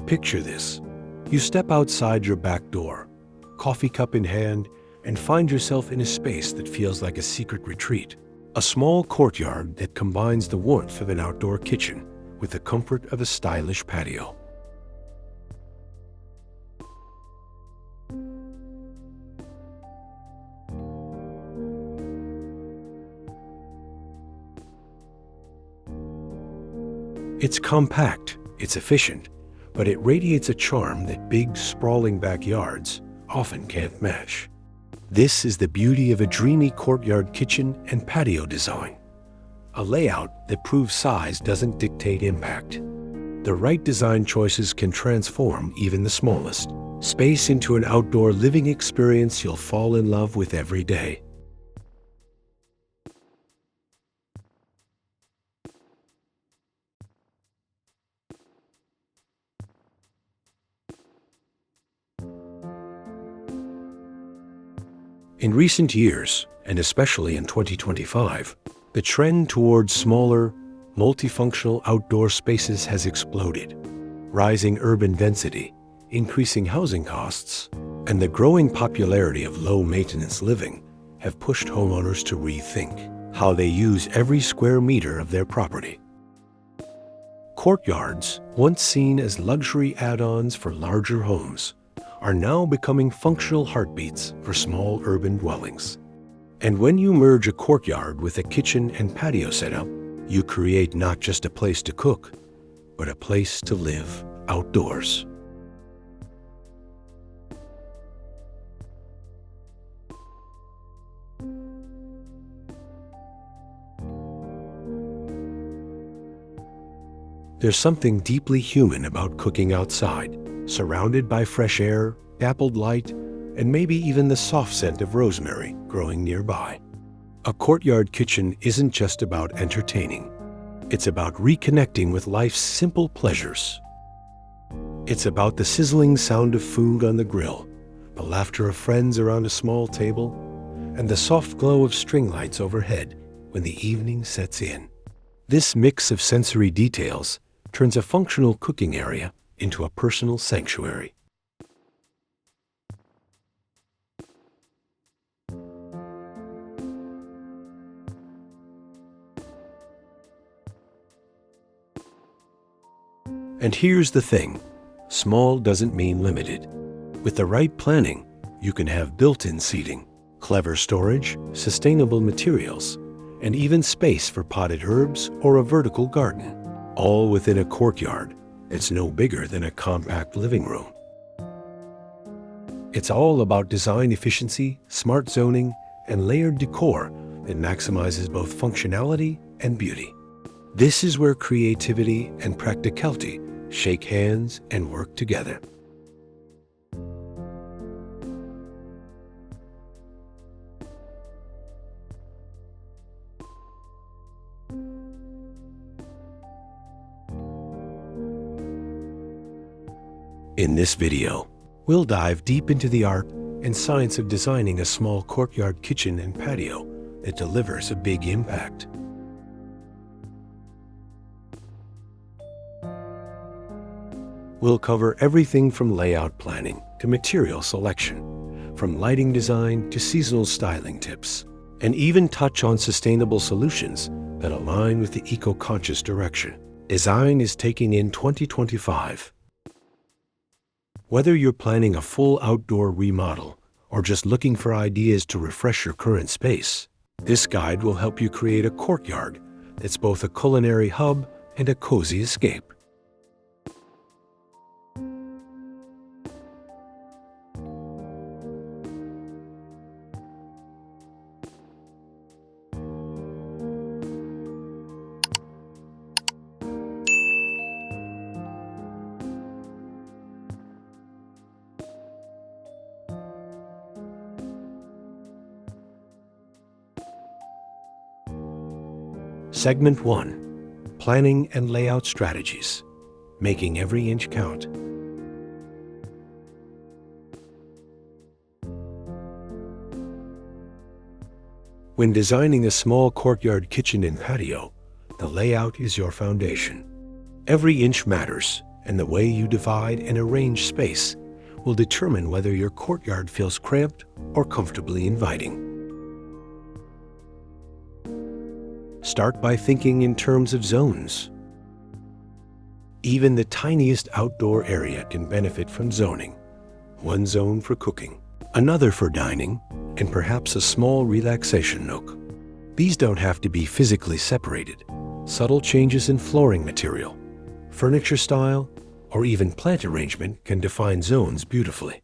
Picture this. You step outside your back door, coffee cup in hand, and find yourself in a space that feels like a secret retreat. A small courtyard that combines the warmth of an outdoor kitchen with the comfort of a stylish patio. It's compact, it's efficient, but it radiates a charm that big, sprawling backyards often can't match. This is the beauty of a dreamy courtyard kitchen and patio design. A layout that proves size doesn't dictate impact. The right design choices can transform even the smallest space into an outdoor living experience you'll fall in love with every day. In recent years, and especially in 2025, the trend towards smaller, multifunctional outdoor spaces has exploded. Rising urban density, increasing housing costs, and the growing popularity of low-maintenance living have pushed homeowners to rethink how they use every square meter of their property. Courtyards, once seen as luxury add-ons for larger homes, are now becoming functional heartbeats for small urban dwellings. And when you merge a courtyard with a kitchen and patio setup, you create not just a place to cook, but a place to live outdoors. There's something deeply human about cooking outside, surrounded by fresh air, dappled light, and maybe even the soft scent of rosemary growing nearby. A courtyard kitchen isn't just about entertaining. It's about reconnecting with life's simple pleasures. It's about the sizzling sound of food on the grill, the laughter of friends around a small table, and the soft glow of string lights overhead when the evening sets in. This mix of sensory details turns a functional cooking area into a personal sanctuary. And here's the thing, small doesn't mean limited. With the right planning, you can have built-in seating, clever storage, sustainable materials, and even space for potted herbs or a vertical garden, all within a courtyard that's no bigger than a compact living room. It's all about design efficiency, smart zoning, and layered decor that maximizes both functionality and beauty. This is where creativity and practicality shake hands and work together. In this video, we'll dive deep into the art and science of designing a small courtyard kitchen and patio that delivers a big impact. We'll cover everything from layout planning to material selection, from lighting design to seasonal styling tips, and even touch on sustainable solutions that align with the eco-conscious direction design is taking in 2025. Whether you're planning a full outdoor remodel or just looking for ideas to refresh your current space, this guide will help you create a courtyard that's both a culinary hub and a cozy escape. Segment 1. Planning and Layout Strategies. Making every inch count. When designing a small courtyard kitchen and patio, the layout is your foundation. Every inch matters, and the way you divide and arrange space will determine whether your courtyard feels cramped or comfortably inviting. Start by thinking in terms of zones. Even the tiniest outdoor area can benefit from zoning. One zone for cooking, another for dining, and perhaps a small relaxation nook. These don't have to be physically separated. Subtle changes in flooring material, furniture style, or even plant arrangement can define zones beautifully.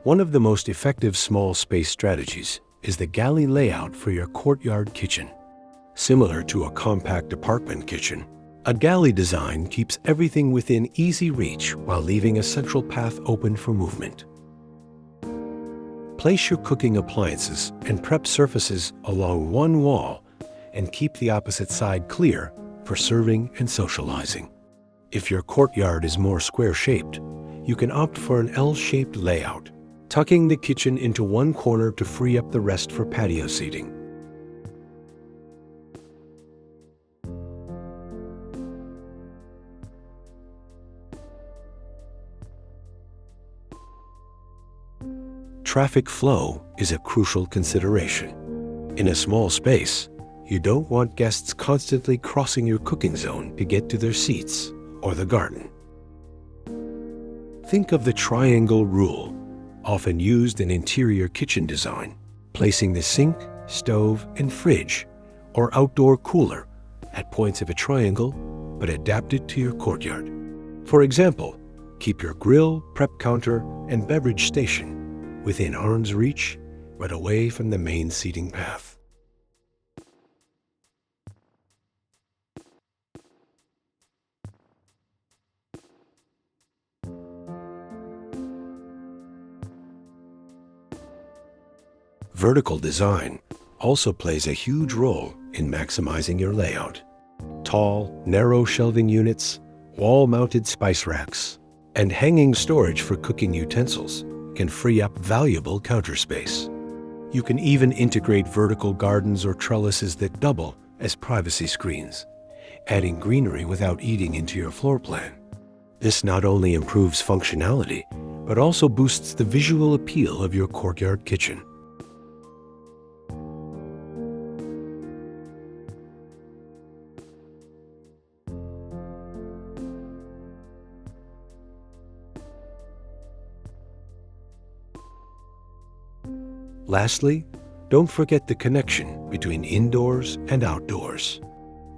One of the most effective small space strategies is the galley layout for your courtyard kitchen. Similar to a compact apartment kitchen, a galley design keeps everything within easy reach while leaving a central path open for movement. Place your cooking appliances and prep surfaces along one wall and keep the opposite side clear for serving and socializing. If your courtyard is more square-shaped, you can opt for an L-shaped layout, tucking the kitchen into one corner to free up the rest for patio seating. Traffic flow is a crucial consideration. In a small space, you don't want guests constantly crossing your cooking zone to get to their seats or the garden. Think of the triangle rule, often used in interior kitchen design, placing the sink, stove, and fridge, or outdoor cooler at points of a triangle, but adapted to your courtyard. For example, keep your grill, prep counter, and beverage station within arm's reach, but away from the main seating path. Vertical design also plays a huge role in maximizing your layout. Tall, narrow shelving units, wall-mounted spice racks, and hanging storage for cooking utensils can free up valuable counter space. You can even integrate vertical gardens or trellises that double as privacy screens, adding greenery without eating into your floor plan. This not only improves functionality, but also boosts the visual appeal of your courtyard kitchen. Lastly, don't forget the connection between indoors and outdoors.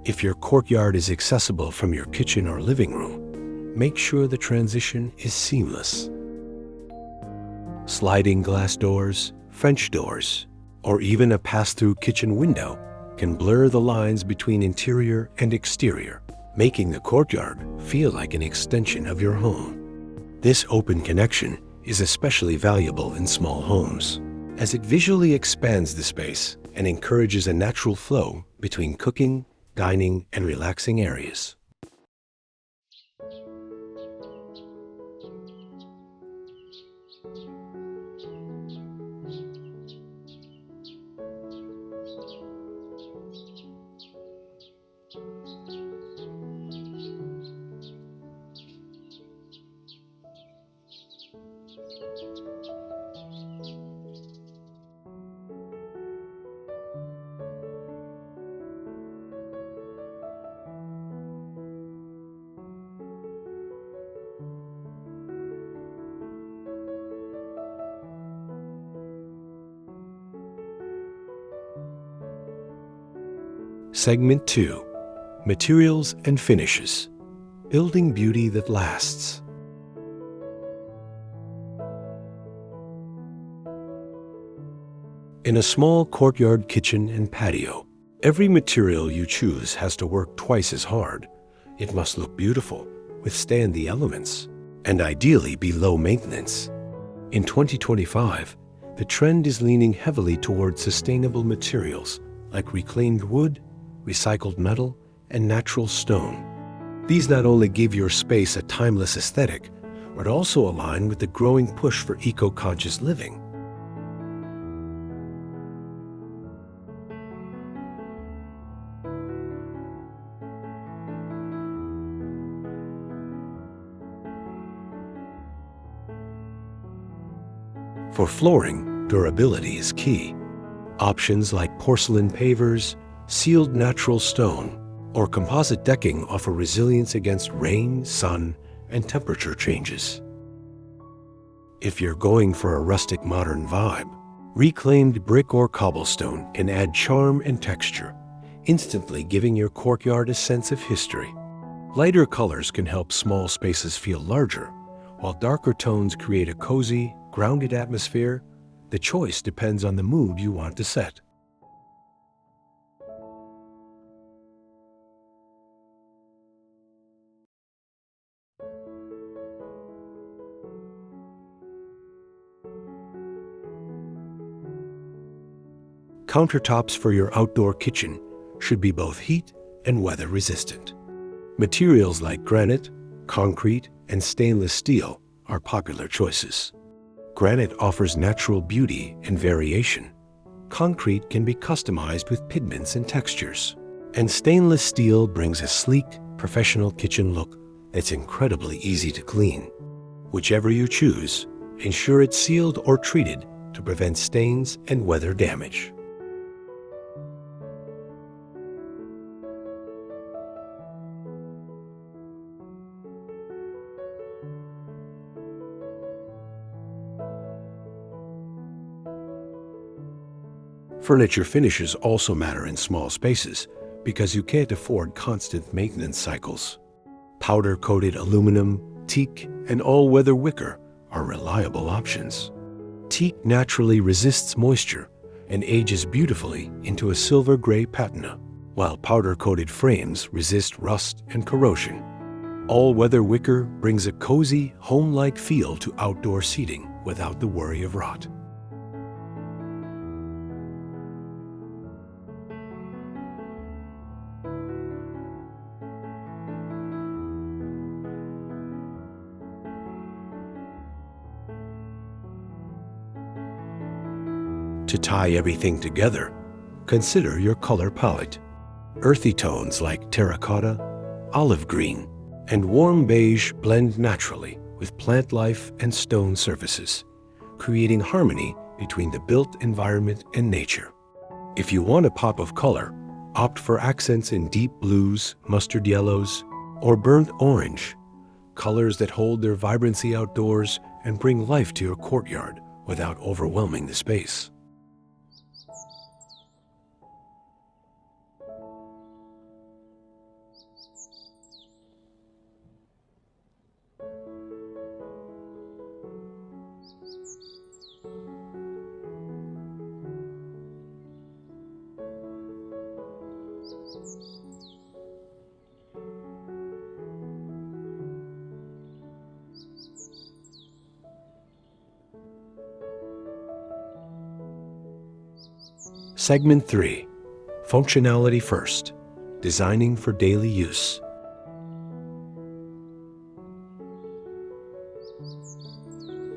If your courtyard is accessible from your kitchen or living room, make sure the transition is seamless. Sliding glass doors, French doors, or even a pass-through kitchen window can blur the lines between interior and exterior, making the courtyard feel like an extension of your home. This open connection is especially valuable in small homes, as it visually expands the space and encourages a natural flow between cooking, dining, and relaxing areas. Segment 2. Materials and Finishes. Building beauty that lasts. In a small courtyard kitchen and patio, every material you choose has to work twice as hard. It must look beautiful, withstand the elements, and ideally be low maintenance. In 2025, the trend is leaning heavily towards sustainable materials like reclaimed wood, recycled metal, and natural stone. These not only give your space a timeless aesthetic, but also align with the growing push for eco-conscious living. For flooring, durability is key. Options like porcelain pavers, sealed natural stone, or composite decking offer resilience against rain, sun, and temperature changes. If you're going for a rustic modern vibe, reclaimed brick or cobblestone can add charm and texture, instantly giving your courtyard a sense of history. Lighter colors can help small spaces feel larger, while darker tones create a cozy, grounded atmosphere. The choice depends on the mood you want to set. Countertops for your outdoor kitchen should be both heat and weather resistant. Materials like granite, concrete, and stainless steel are popular choices. Granite offers natural beauty and variation. Concrete can be customized with pigments and textures. And stainless steel brings a sleek, professional kitchen look that's incredibly easy to clean. Whichever you choose, ensure it's sealed or treated to prevent stains and weather damage. Furniture finishes also matter in small spaces because you can't afford constant maintenance cycles. Powder-coated aluminum, teak, and all-weather wicker are reliable options. Teak naturally resists moisture and ages beautifully into a silver-gray patina, while powder-coated frames resist rust and corrosion. All-weather wicker brings a cozy, home-like feel to outdoor seating without the worry of rot. To tie everything together, consider your color palette. Earthy tones like terracotta, olive green, and warm beige blend naturally with plant life and stone surfaces, creating harmony between the built environment and nature. If you want a pop of color, opt for accents in deep blues, mustard yellows, or burnt orange, colors that hold their vibrancy outdoors and bring life to your courtyard without overwhelming the space. Segment 3. Functionality first. Designing for daily use.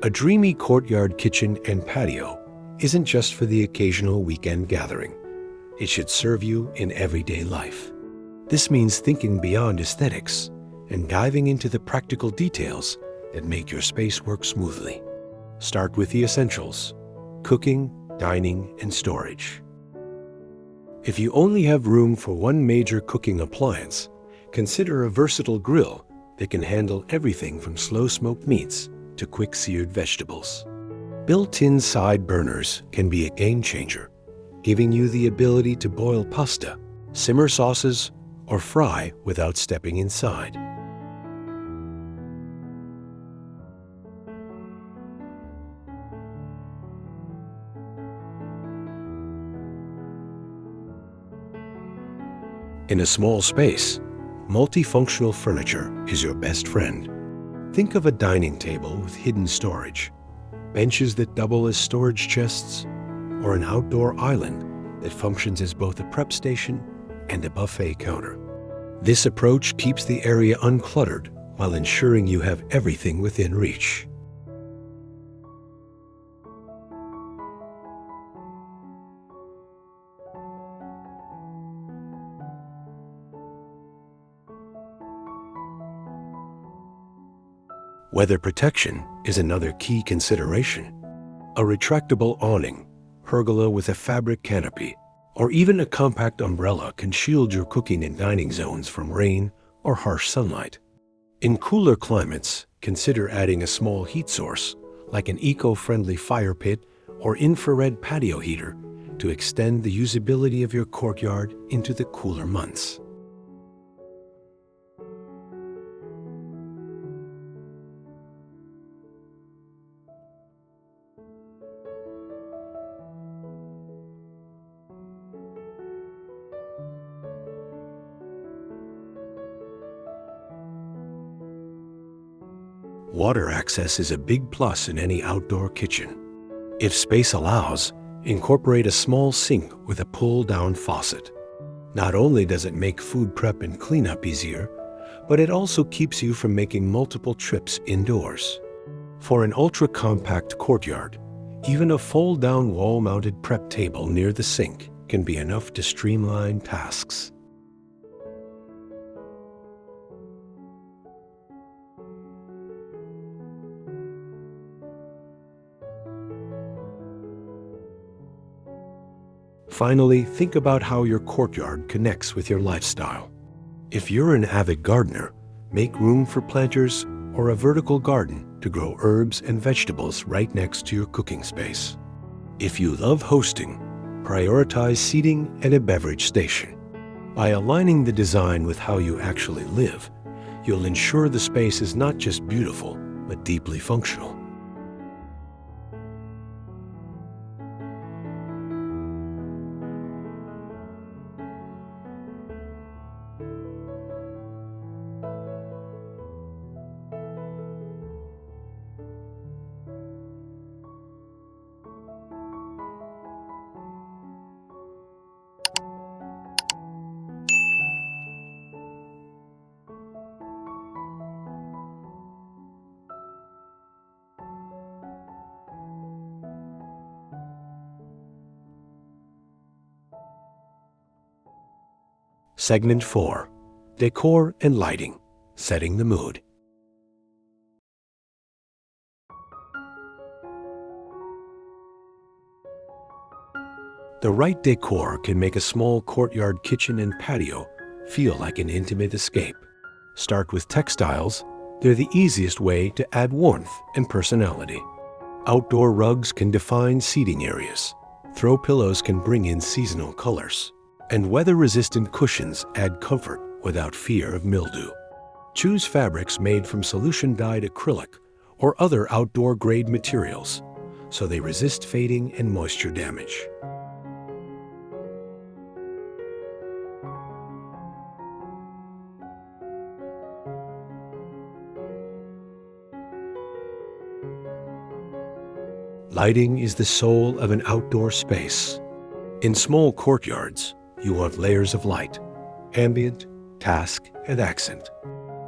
A dreamy courtyard kitchen and patio isn't just for the occasional weekend gathering. It should serve you in everyday life. This means thinking beyond aesthetics and diving into the practical details that make your space work smoothly. Start with the essentials: cooking, dining, and storage. If you only have room for one major cooking appliance, consider a versatile grill that can handle everything from slow-smoked meats to quick-seared vegetables. Built-in side burners can be a game-changer, giving you the ability to boil pasta, simmer sauces, or fry without stepping inside. In a small space, multifunctional furniture is your best friend. Think of a dining table with hidden storage, benches that double as storage chests, or an outdoor island that functions as both a prep station and a buffet counter. This approach keeps the area uncluttered while ensuring you have everything within reach. Weather protection is another key consideration. A retractable awning, pergola with a fabric canopy, or even a compact umbrella can shield your cooking and dining zones from rain or harsh sunlight. In cooler climates, consider adding a small heat source, like an eco-friendly fire pit or infrared patio heater, to extend the usability of your courtyard into the cooler months. Water access is a big plus in any outdoor kitchen. If space allows, incorporate a small sink with a pull-down faucet. Not only does it make food prep and cleanup easier, but it also keeps you from making multiple trips indoors. For an ultra-compact courtyard, even a fold-down wall-mounted prep table near the sink can be enough to streamline tasks. Finally, think about how your courtyard connects with your lifestyle. If you're an avid gardener, make room for planters or a vertical garden to grow herbs and vegetables right next to your cooking space. If you love hosting, prioritize seating and a beverage station. By aligning the design with how you actually live, you'll ensure the space is not just beautiful, but deeply functional. Segment 4. Decor and lighting, setting the mood. The right decor can make a small courtyard kitchen and patio feel like an intimate escape. Start with textiles. They're the easiest way to add warmth and personality. Outdoor rugs can define seating areas. Throw pillows can bring in seasonal colors. And weather-resistant cushions add comfort without fear of mildew. Choose fabrics made from solution-dyed acrylic or other outdoor-grade materials so they resist fading and moisture damage. Lighting is the soul of an outdoor space. In small courtyards, you want layers of light: ambient, task, and accent.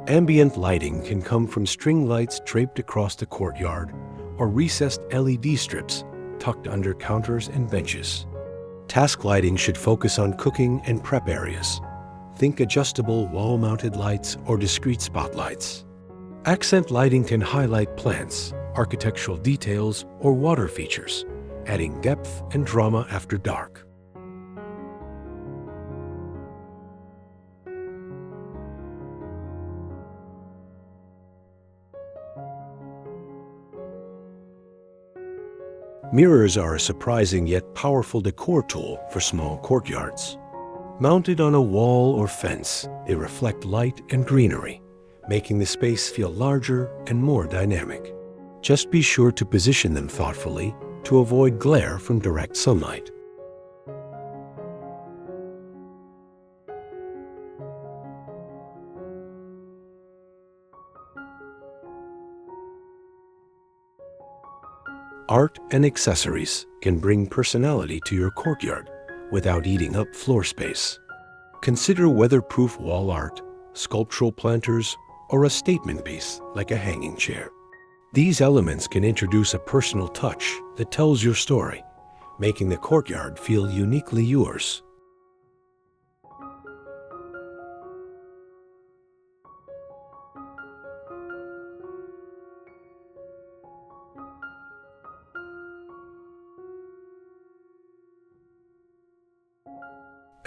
Ambient lighting can come from string lights draped across the courtyard or recessed LED strips tucked under counters and benches. Task lighting should focus on cooking and prep areas. Think adjustable wall-mounted lights or discrete spotlights. Accent lighting can highlight plants, architectural details, or water features, adding depth and drama after dark. Mirrors are a surprising yet powerful decor tool for small courtyards. Mounted on a wall or fence, they reflect light and greenery, making the space feel larger and more dynamic. Just be sure to position them thoughtfully to avoid glare from direct sunlight. Art and accessories can bring personality to your courtyard without eating up floor space. Consider weatherproof wall art, sculptural planters, or a statement piece like a hanging chair. These elements can introduce a personal touch that tells your story, making the courtyard feel uniquely yours.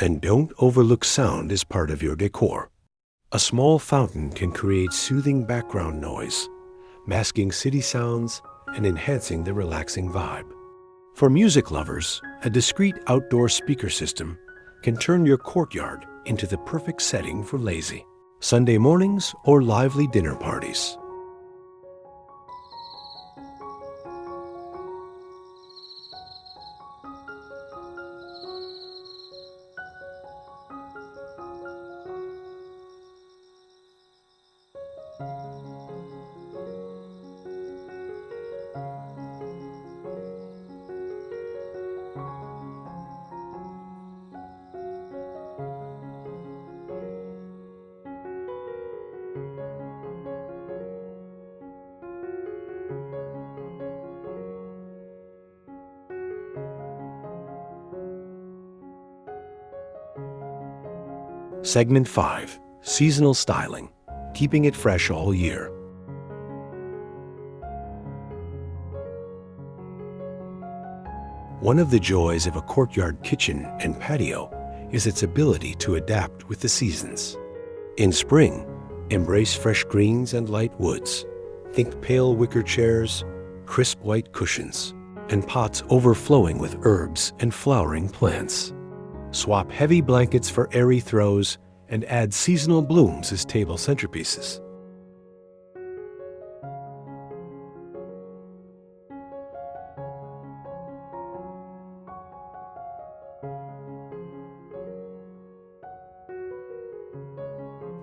And don't overlook sound as part of your decor. A small fountain can create soothing background noise, masking city sounds and enhancing the relaxing vibe. For music lovers, a discreet outdoor speaker system can turn your courtyard into the perfect setting for lazy Sunday mornings or lively dinner parties. Segment 5. Seasonal Styling, keeping it fresh all year. One of the joys of a courtyard kitchen and patio is its ability to adapt with the seasons. In spring, embrace fresh greens and light woods. Think pale wicker chairs, crisp white cushions, and pots overflowing with herbs and flowering plants. Swap heavy blankets for airy throws and add seasonal blooms as table centerpieces.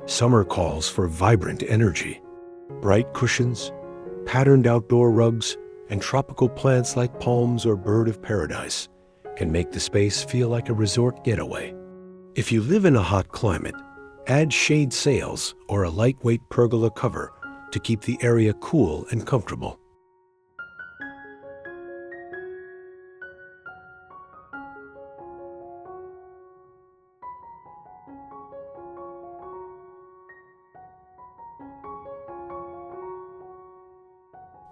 Summer calls for vibrant energy. Bright cushions, patterned outdoor rugs, and tropical plants like palms or bird of paradise can make the space feel like a resort getaway. If you live in a hot climate, add shade sails or a lightweight pergola cover to keep the area cool and comfortable.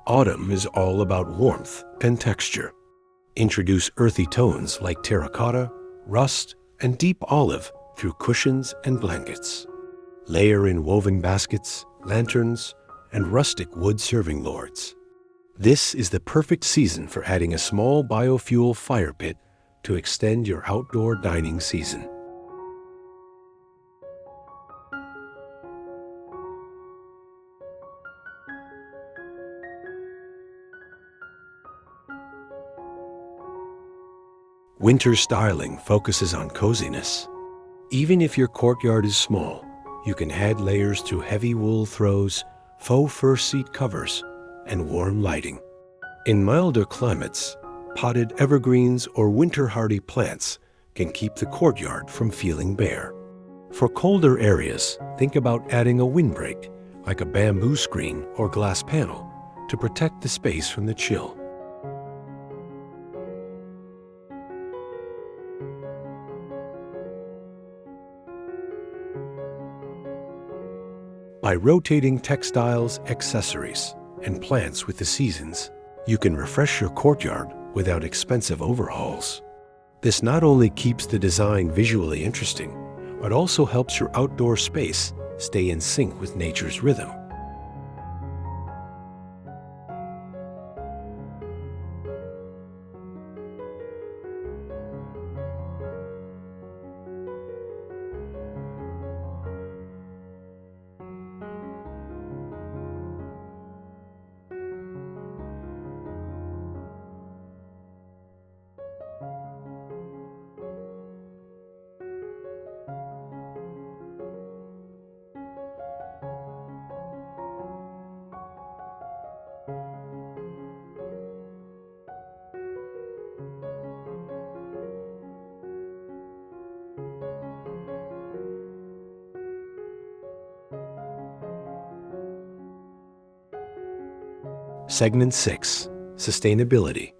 Autumn is all about warmth and texture. Introduce earthy tones like terracotta, rust, and deep olive through cushions and blankets. Layer in woven baskets, lanterns, and rustic wood serving lords. This is the perfect season for adding a small biofuel fire pit to extend your outdoor dining season. Winter styling focuses on coziness. Even if your courtyard is small, you can add layers through heavy wool throws, faux fur seat covers, and warm lighting. In milder climates, potted evergreens or winter-hardy plants can keep the courtyard from feeling bare. For colder areas, think about adding a windbreak, like a bamboo screen or glass panel, to protect the space from the chill. By rotating textiles, accessories, and plants with the seasons, you can refresh your courtyard without expensive overhauls. This not only keeps the design visually interesting, but also helps your outdoor space stay in sync with nature's rhythm. Segment 6. Sustainability,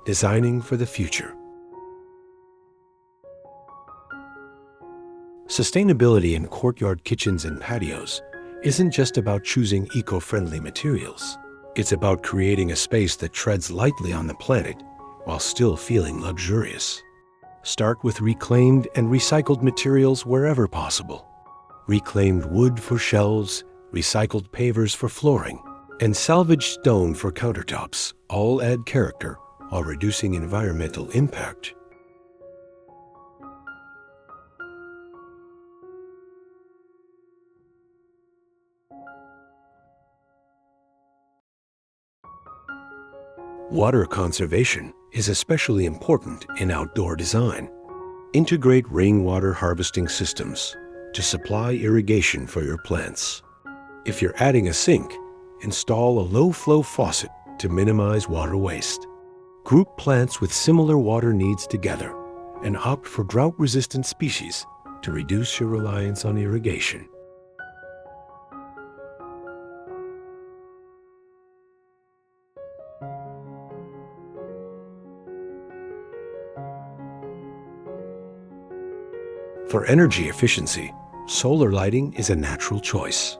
designing for the future. Sustainability in courtyard kitchens and patios isn't just about choosing eco-friendly materials. It's about creating a space that treads lightly on the planet while still feeling luxurious. Start with reclaimed and recycled materials wherever possible. Reclaimed wood for shelves, recycled pavers for flooring, and salvaged stone for countertops all add character while reducing environmental impact. Water conservation is especially important in outdoor design. Integrate rainwater harvesting systems to supply irrigation for your plants. If you're adding a sink, install a low-flow faucet to minimize water waste. Group plants with similar water needs together and opt for drought-resistant species to reduce your reliance on irrigation. For energy efficiency, solar lighting is a natural choice.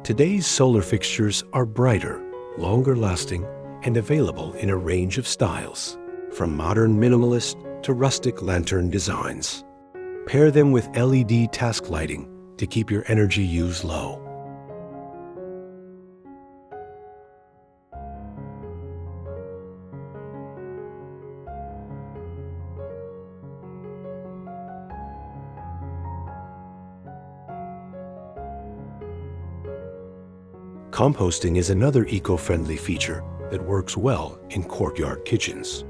Today's solar fixtures are brighter, longer lasting, and available in a range of styles, from modern minimalist to rustic lantern designs. Pair them with LED task lighting to keep your energy use low. Composting is another eco-friendly feature that works well in courtyard kitchens.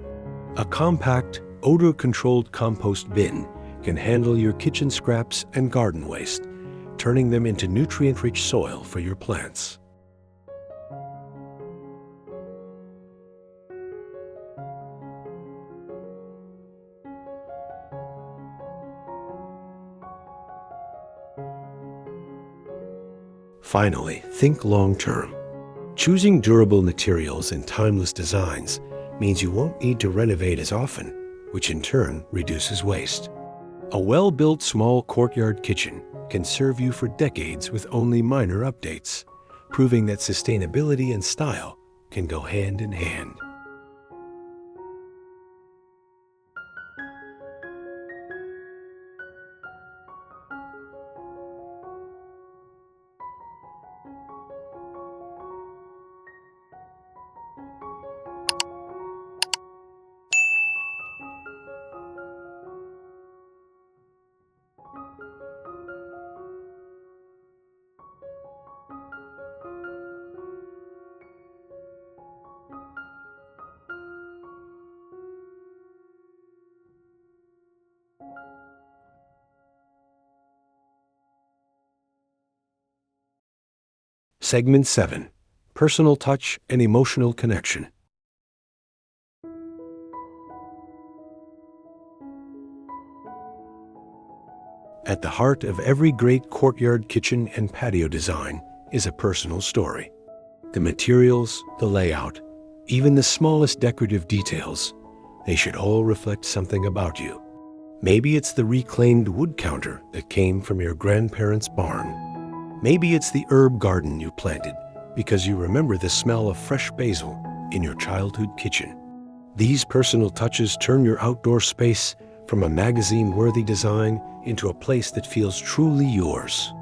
A compact, odor-controlled compost bin can handle your kitchen scraps and garden waste, turning them into nutrient-rich soil for your plants. Finally, think long-term. Choosing durable materials and timeless designs means you won't need to renovate as often, which in turn reduces waste. A well-built small courtyard kitchen can serve you for decades with only minor updates, proving that sustainability and style can go hand in hand. Segment 7. Personal touch and emotional connection. At the heart of every great courtyard kitchen and patio design is a personal story. The materials, the layout, even the smallest decorative details, they should all reflect something about you. Maybe it's the reclaimed wood counter that came from your grandparents' barn. Maybe it's the herb garden you planted because you remember the smell of fresh basil in your childhood kitchen. These personal touches turn your outdoor space from a magazine-worthy design into a place that feels truly yours.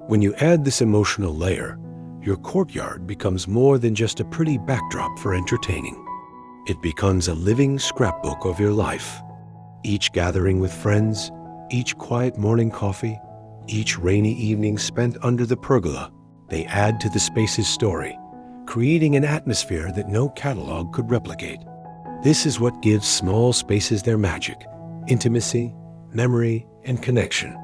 When you add this emotional layer, your courtyard becomes more than just a pretty backdrop for entertaining. It becomes a living scrapbook of your life. Each gathering with friends, each quiet morning coffee, each rainy evening spent under the pergola, they add to the space's story, creating an atmosphere that no catalog could replicate. This is what gives small spaces their magic, intimacy, memory, and connection.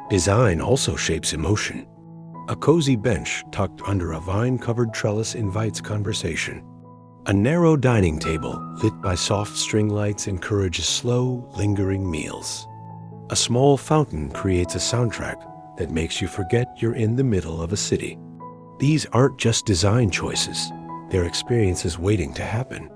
Design also shapes emotion. A cozy bench tucked under a vine-covered trellis invites conversation. A narrow dining table lit by soft string lights encourages slow, lingering meals. A small fountain creates a soundtrack that makes you forget you're in the middle of a city. These aren't just design choices, they're experiences waiting to happen.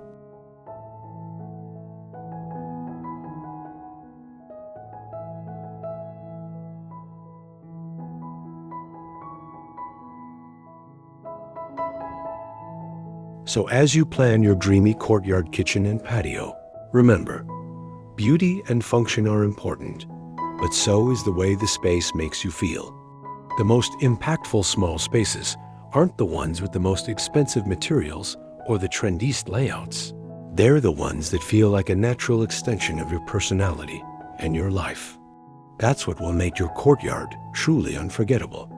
So as you plan your dreamy courtyard kitchen and patio, remember, beauty and function are important, but so is the way the space makes you feel. The most impactful small spaces aren't the ones with the most expensive materials or the trendiest layouts. They're the ones that feel like a natural extension of your personality and your life. That's what will make your courtyard truly unforgettable.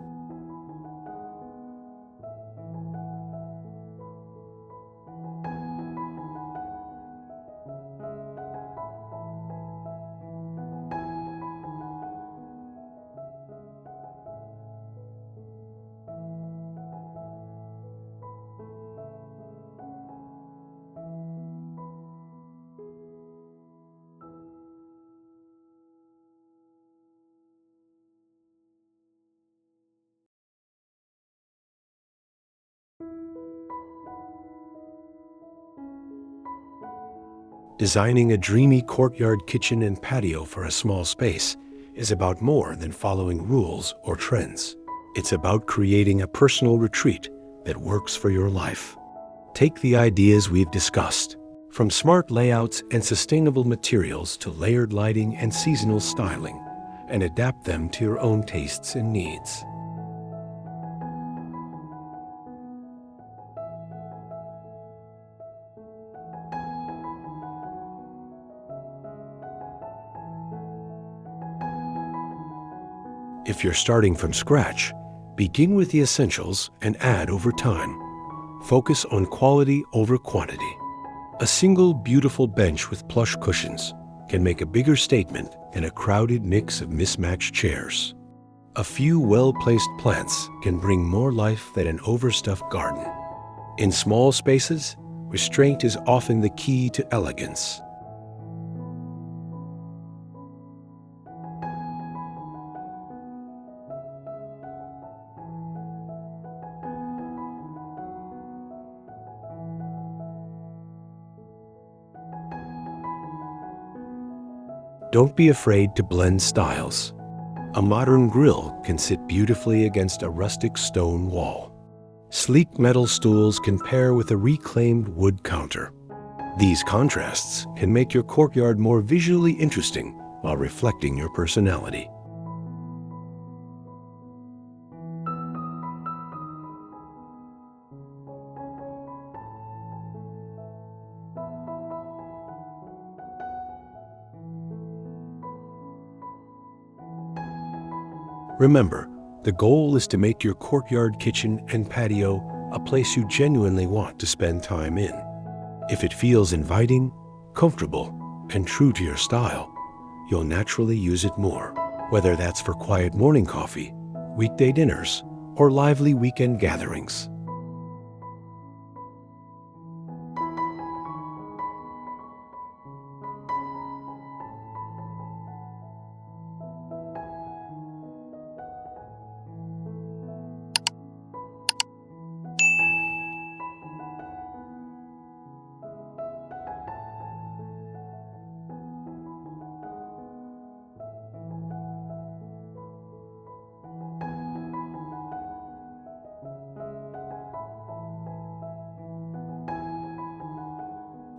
Designing a dreamy courtyard kitchen and patio for a small space is about more than following rules or trends. It's about creating a personal retreat that works for your life. Take the ideas we've discussed, from smart layouts and sustainable materials to layered lighting and seasonal styling, and adapt them to your own tastes and needs. If you're starting from scratch, begin with the essentials and add over time. Focus on quality over quantity. A single beautiful bench with plush cushions can make a bigger statement than a crowded mix of mismatched chairs. A few well-placed plants can bring more life than an overstuffed garden. In small spaces, restraint is often the key to elegance. Don't be afraid to blend styles. A modern grill can sit beautifully against a rustic stone wall. Sleek metal stools can pair with a reclaimed wood counter. These contrasts can make your courtyard more visually interesting while reflecting your personality. Remember, the goal is to make your courtyard kitchen and patio a place you genuinely want to spend time in. If it feels inviting, comfortable, and true to your style, you'll naturally use it more, whether that's for quiet morning coffee, weekday dinners, or lively weekend gatherings.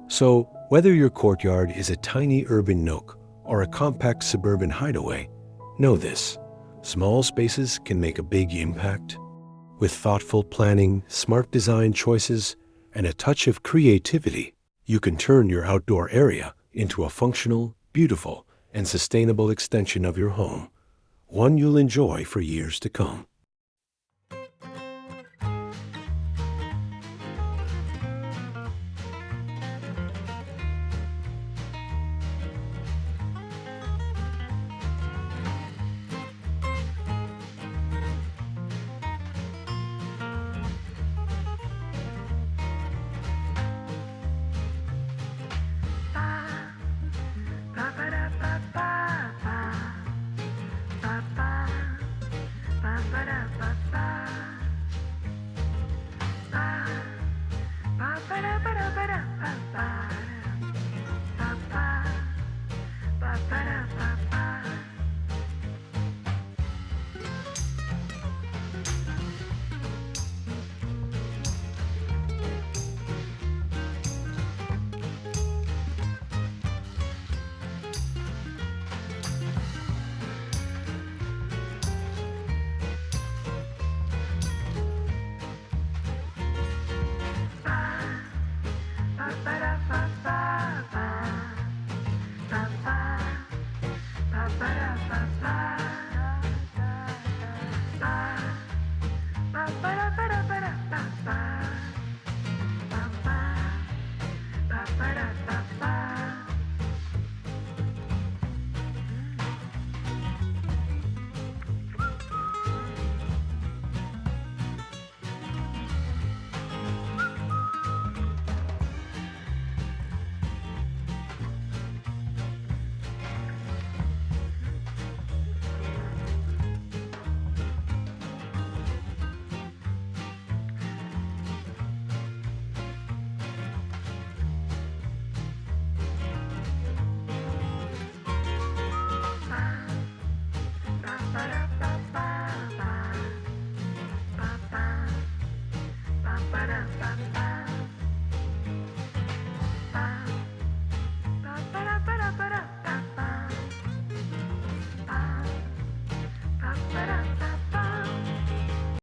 So, whether your courtyard is a tiny urban nook or a compact suburban hideaway, know this: small spaces can make a big impact. With thoughtful planning, smart design choices, and a touch of creativity, you can turn your outdoor area into a functional, beautiful, and sustainable extension of your home, one you'll enjoy for years to come.